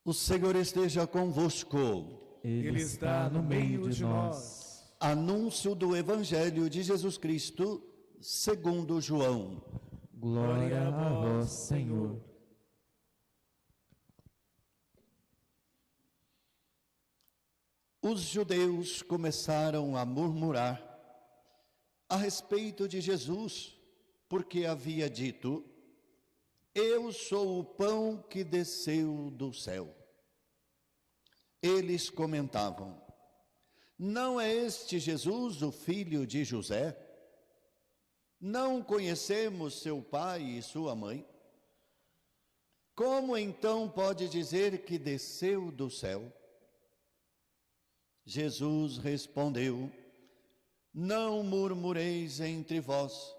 O Senhor esteja convosco. Ele está no meio de nós. Anúncio do Evangelho de Jesus Cristo, segundo João. Glória a vós, Senhor. Os judeus começaram a murmurar a respeito de Jesus, porque havia dito: eu sou o pão que desceu do céu. Eles comentavam: não é este Jesus o filho de José? Não conhecemos seu pai e sua mãe? Como então pode dizer que desceu do céu? Jesus respondeu: não murmureis entre vós.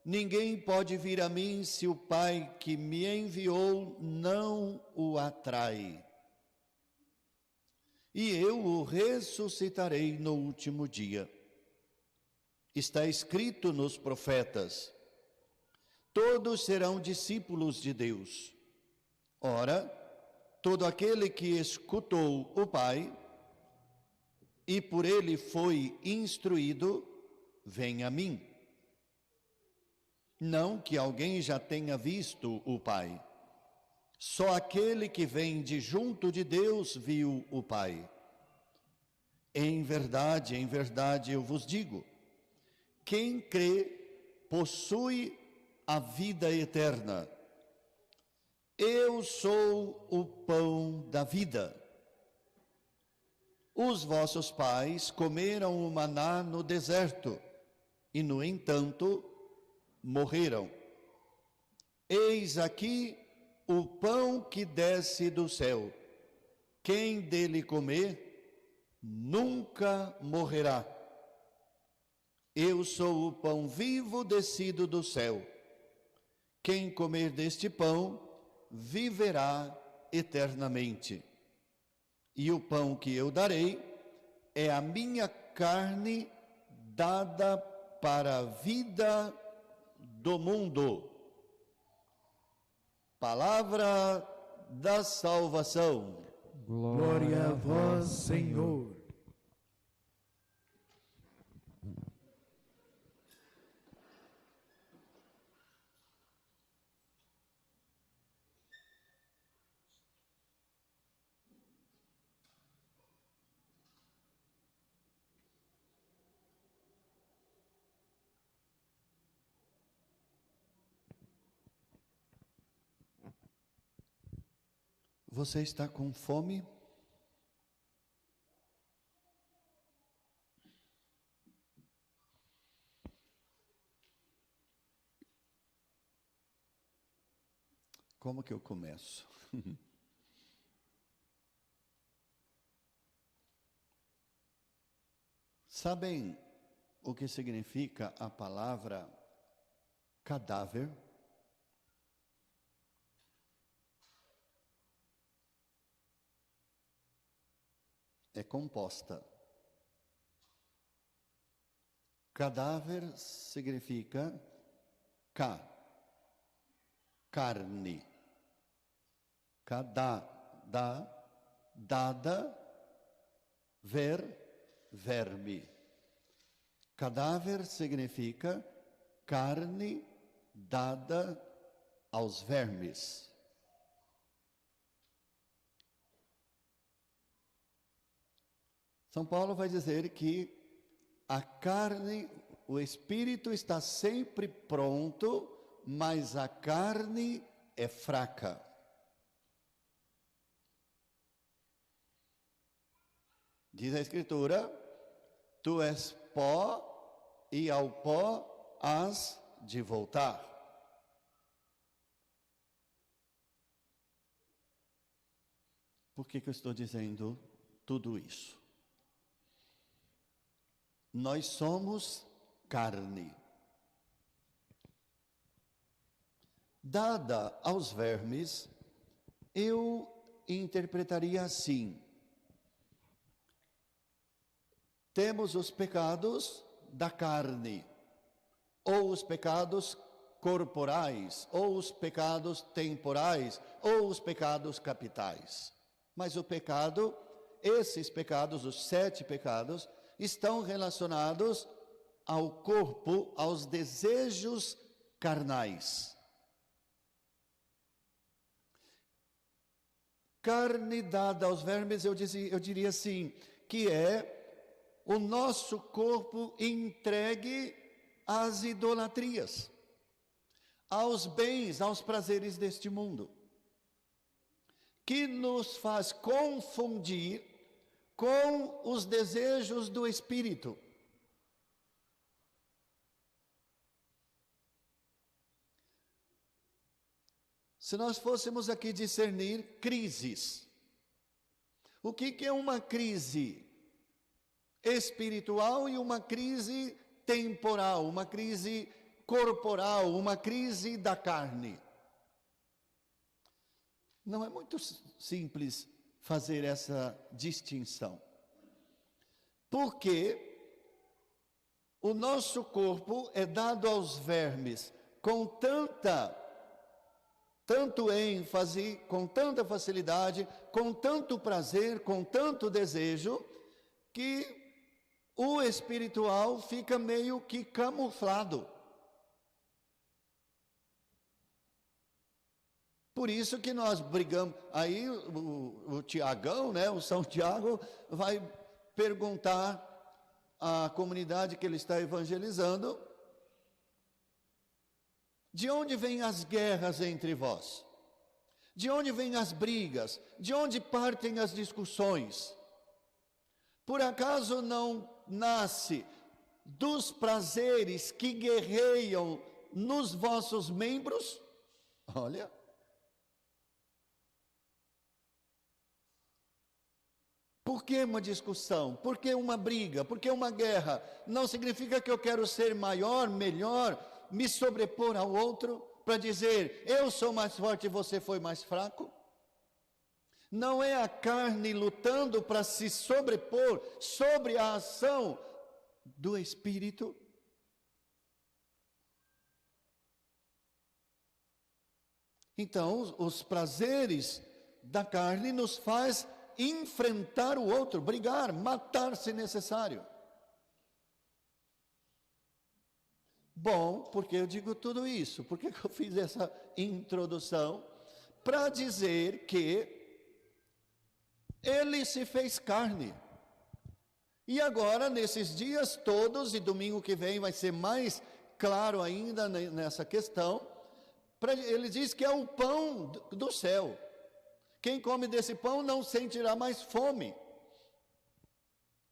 Ninguém pode vir a mim se o Pai que me enviou não o atrai. E eu o ressuscitarei no último dia. Está escrito nos profetas: todos serão discípulos de Deus. Ora, todo aquele que escutou o Pai e por ele foi instruído, vem a mim. Não que alguém já tenha visto o Pai. Só aquele que vem de junto de Deus viu o Pai. Em verdade eu vos digo: quem crê possui a vida eterna. Eu sou o pão da vida. Os vossos pais comeram o maná no deserto e, no entanto, morreram. Eis aqui o pão que desce do céu. Quem dele comer, nunca morrerá. Eu sou o pão vivo descido do céu. Quem comer deste pão, viverá eternamente. E o pão que eu darei é a minha carne dada para a vida do mundo. Palavra da salvação. Glória a vós, Senhor. Você está com fome? Como que eu começo? Sabem o que significa a palavra cadáver? É composta. Cadáver significa carne. Dada, verme. Cadáver significa carne dada aos vermes. São Paulo vai dizer que a carne, o espírito está sempre pronto, mas a carne é fraca. Diz a Escritura: tu és pó e ao pó hás de voltar. Por que eu estou dizendo tudo isso? Nós somos carne, dada aos vermes. Eu interpretaria assim: temos os pecados da carne, ou os pecados corporais, ou os pecados temporais, ou os pecados capitais. Mas o pecado, esses pecados, os 7 pecados, estão relacionados ao corpo, aos desejos carnais. Carne dada aos vermes, eu diria assim, que é o nosso corpo entregue às idolatrias, aos bens, aos prazeres deste mundo, que nos faz confundir com os desejos do Espírito. Se nós fôssemos aqui discernir crises, o que é uma crise espiritual e uma crise temporal, uma crise corporal, uma crise da carne? Não é muito simples fazer essa distinção, porque o nosso corpo é dado aos vermes com tanto ênfase, com tanta facilidade, com tanto prazer, com tanto desejo, que o espiritual fica meio que camuflado. Por isso que nós brigamos. Aí o Tiagão, né, o São Tiago, vai perguntar à comunidade que ele está evangelizando: de onde vêm as guerras entre vós? De onde vêm as brigas? De onde partem as discussões? Por acaso não nasce dos prazeres que guerreiam nos vossos membros? Olha. Por que uma discussão? Por que uma briga? Por que uma guerra? Não significa que eu quero ser maior, melhor, me sobrepor ao outro, para dizer, eu sou mais forte e você foi mais fraco? Não é a carne lutando para se sobrepor sobre a ação do Espírito? Então, os prazeres da carne nos faz enfrentar o outro, brigar, matar se necessário. Bom, porque eu digo tudo isso? Por que eu fiz essa introdução? Para dizer que ele se fez carne. E agora, nesses dias todos, e domingo que vem vai ser mais claro ainda nessa questão, ele diz que é o pão do céu. Quem come desse pão não sentirá mais fome.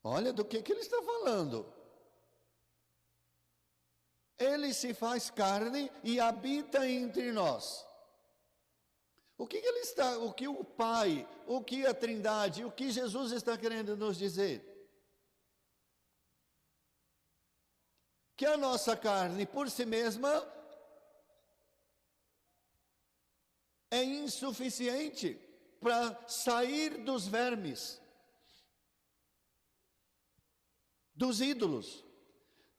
Olha do que ele está falando. Ele se faz carne e habita entre nós. O que o Pai, o que a Trindade, o que Jesus está querendo nos dizer? Que a nossa carne por si mesma é insuficiente para sair dos vermes, dos ídolos,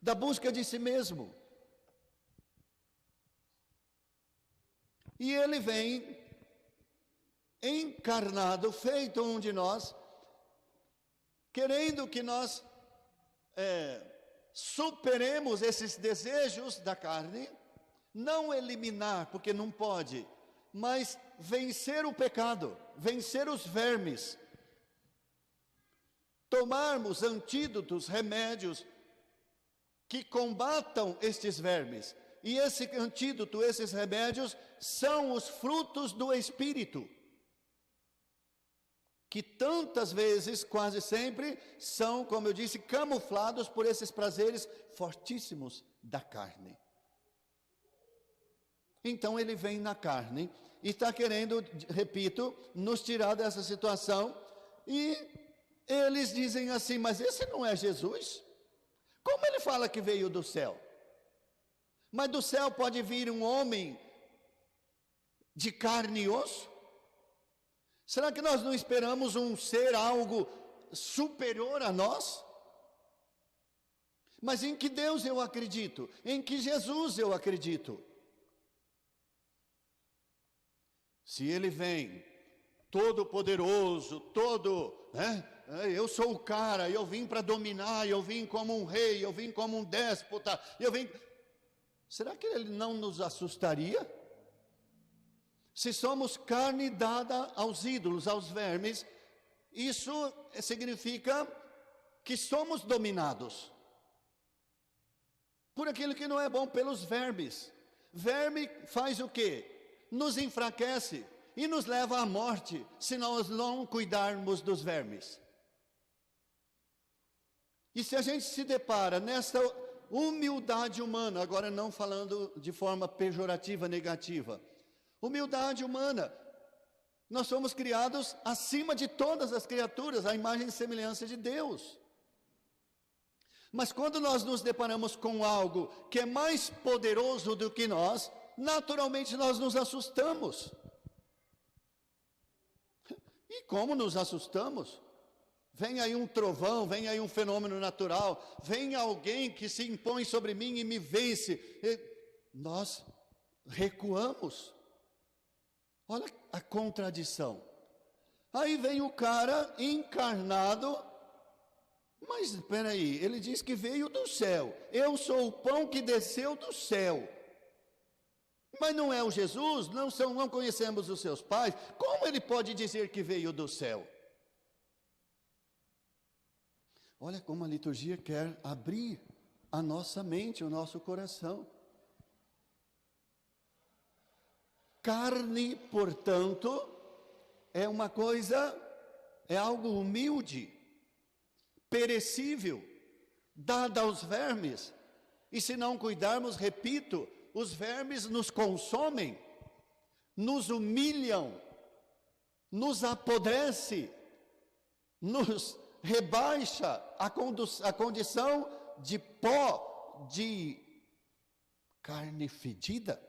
da busca de si mesmo. E ele vem encarnado, feito um de nós, querendo que nós superemos esses desejos da carne, não eliminar, porque não pode, mas vencer o pecado, vencer os vermes, tomarmos antídotos, remédios que combatam estes vermes. E esse antídoto, esses remédios, são os frutos do Espírito, que tantas vezes, quase sempre, são, como eu disse, camuflados por esses prazeres fortíssimos da carne. Então ele vem na carne e está querendo, repito, nos tirar dessa situação. E eles dizem assim, mas esse não é Jesus? Como ele fala que veio do céu? Mas do céu pode vir um homem de carne e osso? Será que nós não esperamos um ser algo superior a nós? Mas em que Deus eu acredito? Em que Jesus eu acredito? Se ele vem todo poderoso, eu sou o cara, eu vim para dominar, eu vim como um rei, eu vim como um déspota, será que ele não nos assustaria? Se somos carne dada aos ídolos, aos vermes, isso significa que somos dominados por aquilo que não é bom, pelos vermes. Verme faz o quê? Nos enfraquece e nos leva à morte, se nós não cuidarmos dos vermes. E se a gente se depara nessa humildade humana, agora não falando de forma pejorativa, negativa, humildade humana, nós somos criados acima de todas as criaturas, à imagem e semelhança de Deus. Mas quando nós nos deparamos com algo que é mais poderoso do que nós, naturalmente nós nos assustamos. E como nos assustamos? Vem aí um trovão, vem aí um fenômeno natural, vem alguém que se impõe sobre mim e me vence. Nós recuamos. Olha a contradição. Aí vem o cara encarnado, mas espera aí, ele diz que veio do céu. Eu sou o pão que desceu do céu. Mas não é o Jesus, não conhecemos os seus pais. Como ele pode dizer que veio do céu? Olha como a liturgia quer abrir a nossa mente, o nosso coração. Carne, portanto, é uma coisa, é algo humilde, perecível, dada aos vermes. E se não cuidarmos, repito, os vermes nos consomem, nos humilham, nos apodrece, nos rebaixa a condição de pó, de carne fedida.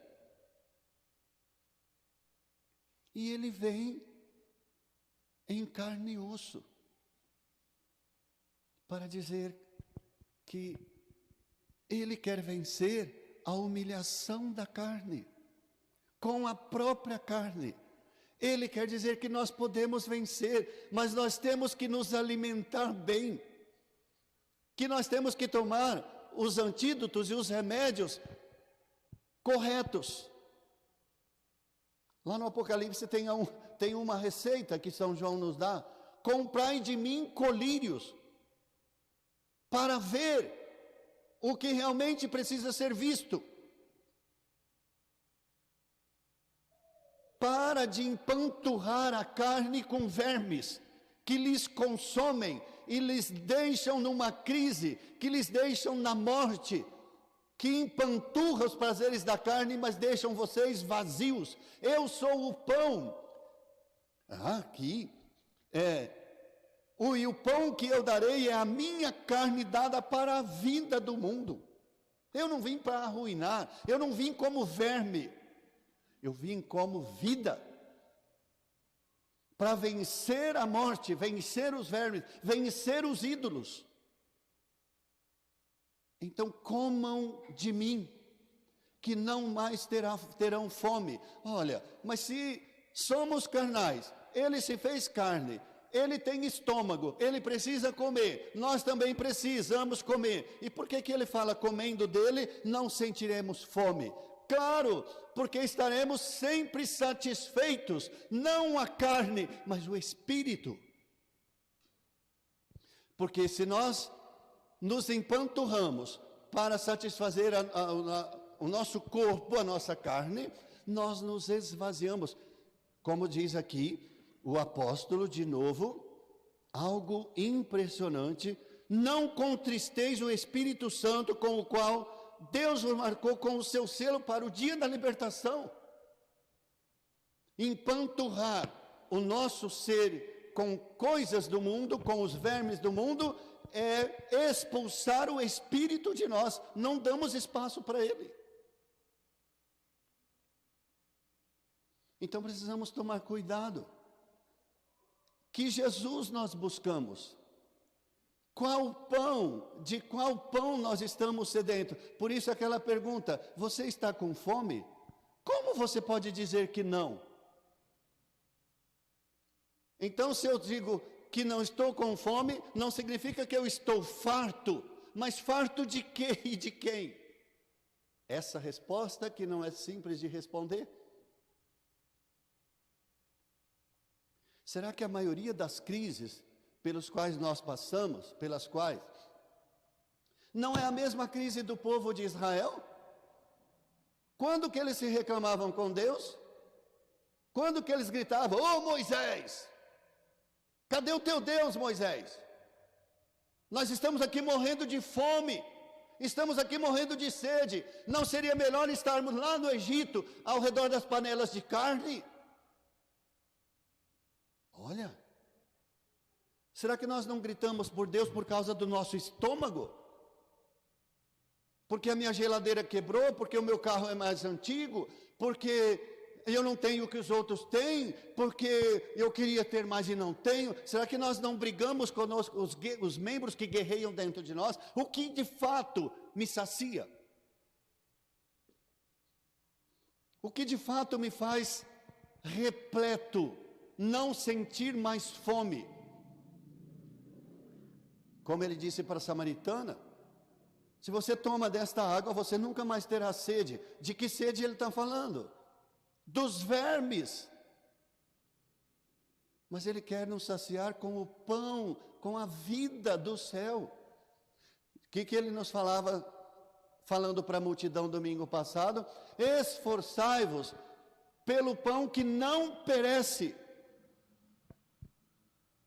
E ele vem em carne e osso para dizer que ele quer vencer a humilhação da carne com a própria carne. Ele quer dizer que nós podemos vencer, mas nós temos que nos alimentar bem, que nós temos que tomar os antídotos e os remédios corretos. Lá no Apocalipse tem uma receita que São João nos dá: comprai de mim colírios, para ver o que realmente precisa ser visto. Para de empanturrar a carne com vermes, que lhes consomem e lhes deixam numa crise, que lhes deixam na morte, que empanturra os prazeres da carne, mas deixam vocês vazios. Eu sou o pão. Aqui e o pão que eu darei é a minha carne dada para a vida do mundo. Eu não vim para arruinar, eu não vim como verme, eu vim como vida, para vencer a morte, vencer os vermes, vencer os ídolos. Então comam de mim, que não mais terão fome. Olha, mas se somos carnais, ele se fez carne, ele tem estômago, ele precisa comer, nós também precisamos comer. E por que ele fala comendo dele não sentiremos fome? Claro, porque estaremos sempre satisfeitos, não a carne, mas o espírito. Porque se nós nos empanturramos para satisfazer o nosso corpo, a nossa carne, nós nos esvaziamos. Como diz aqui o apóstolo, de novo, algo impressionante: não contristeis o Espírito Santo, com o qual Deus o marcou com o seu selo para o dia da libertação. Empanturrar o nosso ser com coisas do mundo, com os vermes do mundo, é expulsar o Espírito de nós, não damos espaço para ele. Então precisamos tomar cuidado. Que Jesus nós buscamos? De qual pão nós estamos sedentos? Por isso aquela pergunta: você está com fome? Como você pode dizer que não? Então, se eu digo que não estou com fome, não significa que eu estou farto, mas farto de quê e de quem? Essa resposta que não é simples de responder. Será que a maioria das crises pelas quais nós passamos, não é a mesma crise do povo de Israel? Quando que eles se reclamavam com Deus? Quando que eles gritavam: ô Moisés, cadê o teu Deus, Moisés? Nós estamos aqui morrendo de fome, estamos aqui morrendo de sede. Não seria melhor estarmos lá no Egito, ao redor das panelas de carne? Olha, será que nós não gritamos por Deus por causa do nosso estômago? Porque a minha geladeira quebrou, porque o meu carro é mais antigo, porque eu não tenho o que os outros têm, porque eu queria ter mais e não tenho. Será que nós não brigamos conosco, os membros que guerreiam dentro de nós? O que de fato me sacia? O que de fato me faz repleto, não sentir mais fome? Como ele disse para a samaritana: se você toma desta água, você nunca mais terá sede. De que sede ele está falando? Dos vermes. Mas ele quer nos saciar com o pão, com a vida do céu. O que ele nos falava, falando para a multidão domingo passado? Esforçai-vos pelo pão que não perece.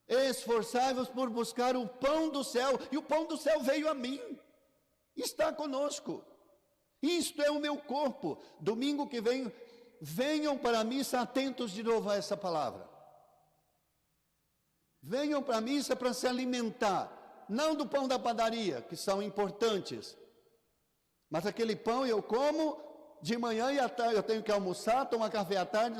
Esforçai-vos por buscar o pão do céu. E o pão do céu veio a mim, está conosco. Isto é o meu corpo. Domingo que vem, venham para a missa atentos de novo a essa palavra. Venham para a missa para se alimentar, não do pão da padaria, que são importantes, mas aquele pão eu como de manhã e à tarde, eu tenho que almoçar, tomar café à tarde,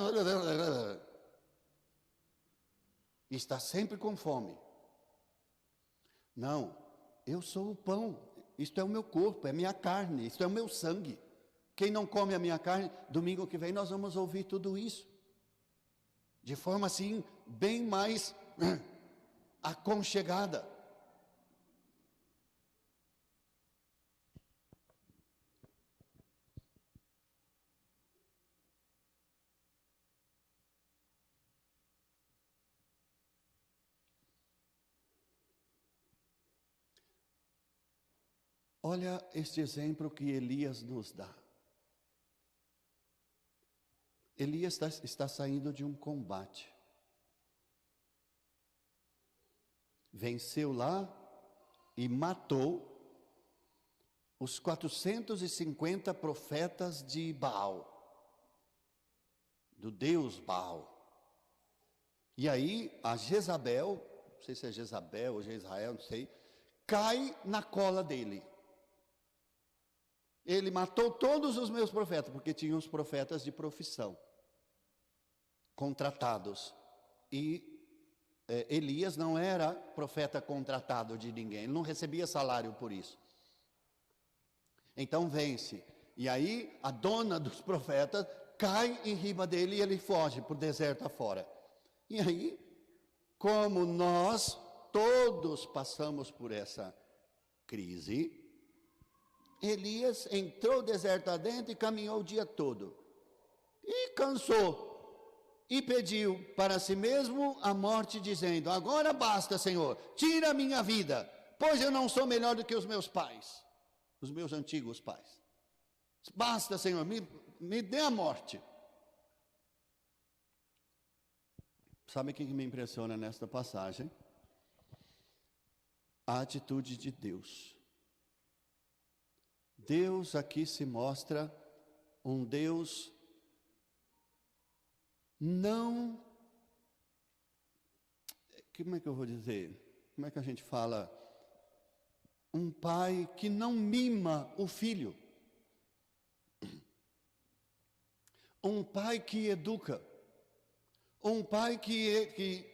e está sempre com fome. Não, eu sou o pão, isto é o meu corpo, é minha carne, isto é o meu sangue. Quem não come a minha carne, domingo que vem nós vamos ouvir tudo isso, de forma assim, bem mais aconchegada. Olha este exemplo que Elias nos dá. Elias está saindo de um combate. Venceu lá e matou os 450 profetas de Baal, do deus Baal. E aí a Jezabel, não sei se é Jezabel ou Jezrael, não sei, cai na cola dele. Ele matou todos os meus profetas, porque tinha os profetas de profissão, contratados. E Elias não era profeta contratado de ninguém, ele não recebia salário por isso. Então vence. E aí a dona dos profetas cai em riba dele e ele foge por deserto afora. E aí, como nós todos passamos por essa crise, Elias entrou deserto adentro e caminhou o dia todo. E cansou. E pediu para si mesmo a morte, dizendo: agora basta, Senhor, tira a minha vida, pois eu não sou melhor do que os meus pais, os meus antigos pais. Basta, Senhor, me dê a morte. Sabe o que me impressiona nesta passagem? A atitude de Deus. Deus aqui se mostra um Deus não, como é que eu vou dizer? Como é que a gente fala? Um pai que não mima o filho. Um pai que educa. Um pai que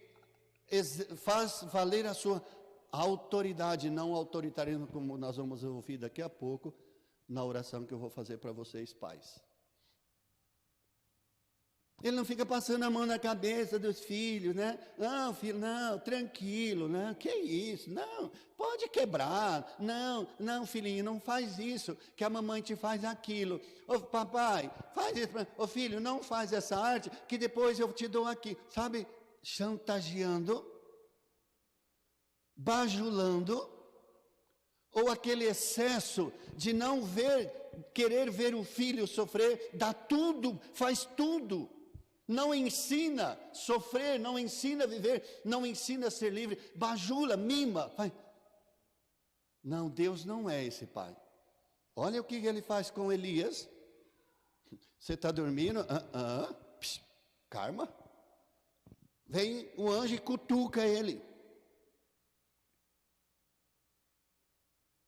faz valer a sua autoridade, não autoritarismo, como nós vamos ouvir daqui a pouco, na oração que eu vou fazer para vocês, pais. Ele não fica passando a mão na cabeça dos filhos, né? Não, filho, não, tranquilo, né? Que isso? Não, pode quebrar. Não, não, filhinho, não faz isso, que a mamãe te faz aquilo. Ô, papai, faz isso. Ô, filho, não faz essa arte, que depois eu te dou aqui. Sabe, chantageando, bajulando, ou aquele excesso de não ver, querer ver o filho sofrer, dá tudo, faz tudo. Não ensina a sofrer, não ensina a viver, não ensina a ser livre, bajula, mima. Não, Deus não é esse pai. Olha o que ele faz com Elias. Você está dormindo? Karma. Vem o anjo e cutuca ele.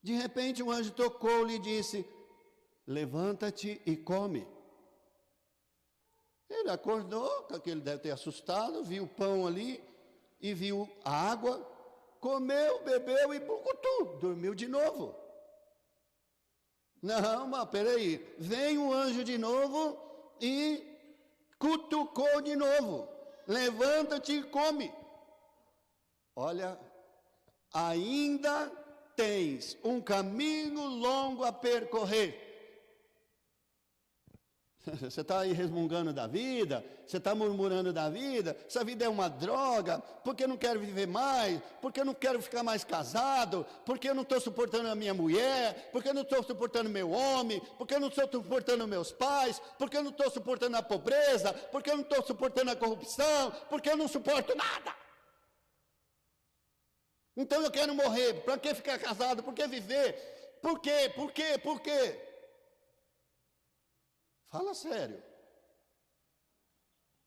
De repente o anjo tocou-lhe e disse: levanta-te e come. Ele acordou, que ele deve ter assustado, viu o pão ali e viu a água, comeu, bebeu e bucutu, dormiu de novo. Não, mas peraí, vem o anjo de novo e cutucou de novo. Levanta-te e come. Olha, ainda tens um caminho longo a percorrer. Você está aí resmungando da vida, você está murmurando da vida, essa vida é uma droga, porque eu não quero viver mais, porque eu não quero ficar mais casado, porque eu não estou suportando a minha mulher, porque eu não estou suportando meu homem, porque eu não estou suportando meus pais, porque eu não estou suportando a pobreza, porque eu não estou suportando a corrupção, porque eu não suporto nada. Então eu quero morrer, para que ficar casado, por que viver, por quê, por quê, por quê? Fala sério.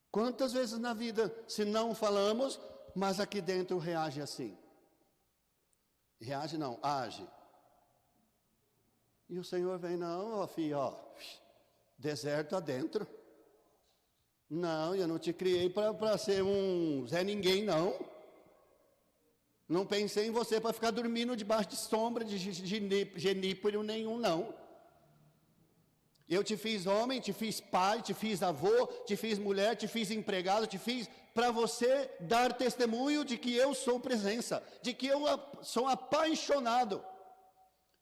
Quantas vezes na vida, se não falamos, mas aqui dentro reage assim? Reage não, age. E o Senhor vem, não, ó filho, ó, deserto adentro. Não, eu não te criei para ser um Zé Ninguém, não. Não pensei em você para ficar dormindo debaixo de sombra de genípero nenhum, não. Eu te fiz homem, te fiz pai, te fiz avô, te fiz mulher, te fiz empregado, te fiz para você dar testemunho de que eu sou presença, de que eu sou apaixonado.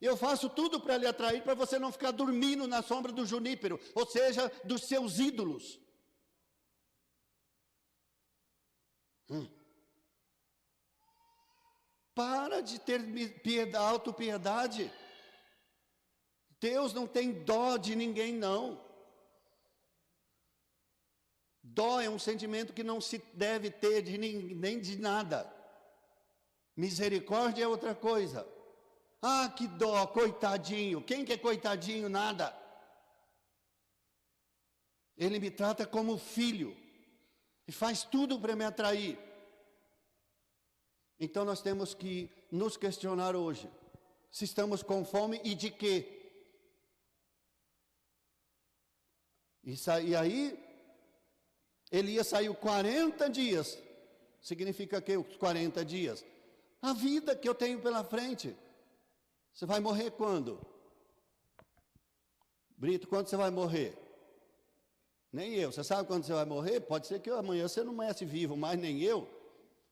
Eu faço tudo para lhe atrair, para você não ficar dormindo na sombra do junípero, ou seja, dos seus ídolos. Para de ter autopiedade. Deus não tem dó de ninguém, não. Dó é um sentimento que não se deve ter de nem de nada. Misericórdia é outra coisa. Ah, que dó, coitadinho. Quem que é coitadinho? Nada. Ele me trata como filho e faz tudo para me atrair. Então nós temos que nos questionar hoje, se estamos com fome e de quê? E aí, Elias saiu 40 dias. Significa que os 40 dias? A vida que eu tenho pela frente. Você vai morrer quando? Brito, quando você vai morrer? Nem eu. Você sabe quando você vai morrer? Pode ser que amanhã você não amanhece vivo, mais nem eu.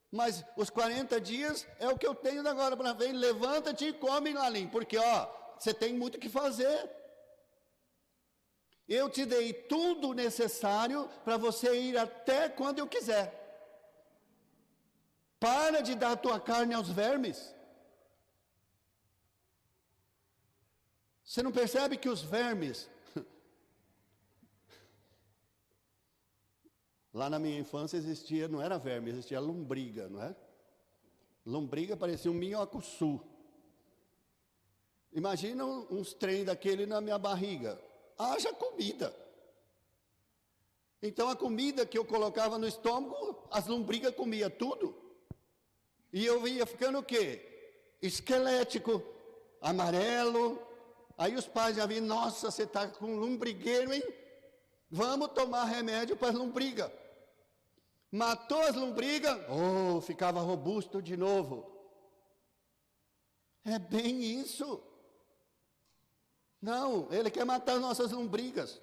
Mas os 40 dias é o que eu tenho agora para ver. Levanta-te e come, Lalim, porque você tem muito o que fazer. Eu te dei tudo necessário para você ir até quando eu quiser. Para de dar tua carne aos vermes. Você não percebe que os vermes... Lá na minha infância existia, não era verme, existia lombriga, não é? Lombriga parecia um minhoco-su. Imagina uns trem daquele na minha barriga. Haja comida. Então a comida que eu colocava no estômago, as lombrigas comiam tudo. E eu ia ficando o quê? Esquelético, amarelo. Aí os pais já viam, nossa, você está com lombrigueiro, hein? Vamos tomar remédio para as lombrigas. Matou as lombrigas, ficava robusto de novo. É bem isso. Não, ele quer matar as nossas lombrigas.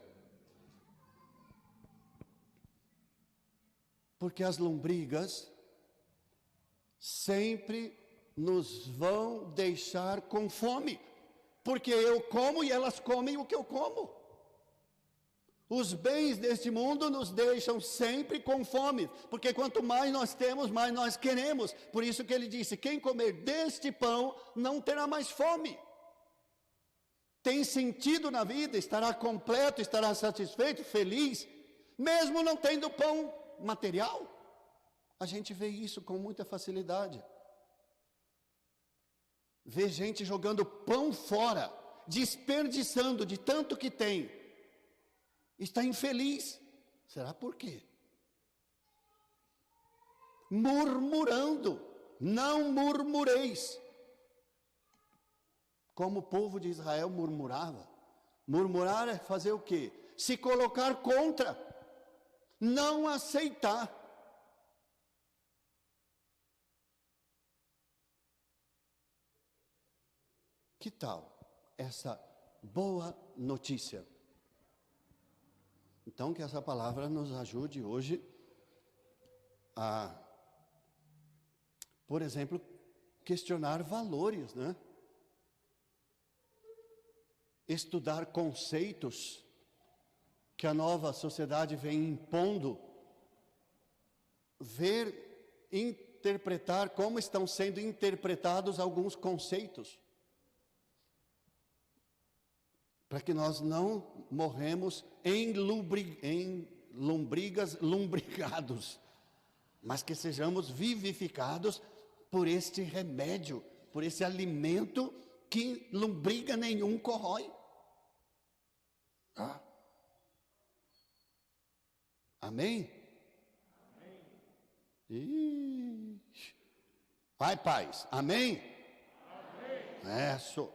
Porque as lombrigas sempre nos vão deixar com fome. Porque eu como e elas comem o que eu como. Os bens deste mundo nos deixam sempre com fome, porque quanto mais nós temos, mais nós queremos. Por isso que ele disse: quem comer deste pão não terá mais fome. Tem sentido na vida, estará completo, estará satisfeito, feliz, mesmo não tendo pão material. A gente vê isso com muita facilidade. Vê gente jogando pão fora, desperdiçando de tanto que tem. Está infeliz. Será por quê? Murmurando. Não murmureis. Como o povo de Israel murmurava. Murmurar é fazer o quê? Se colocar contra. Não aceitar. Que tal essa boa notícia? Então, que essa palavra nos ajude hoje a, por exemplo, questionar valores, né? Estudar conceitos que a nova sociedade vem impondo, ver, interpretar como estão sendo interpretados alguns conceitos, para que nós não morremos em lombrigas lumbrigados, mas que sejamos vivificados por este remédio, por esse alimento que lombriga nenhum corrói. Amém? Amém. Vai, paz. Amém? Amém. Isso.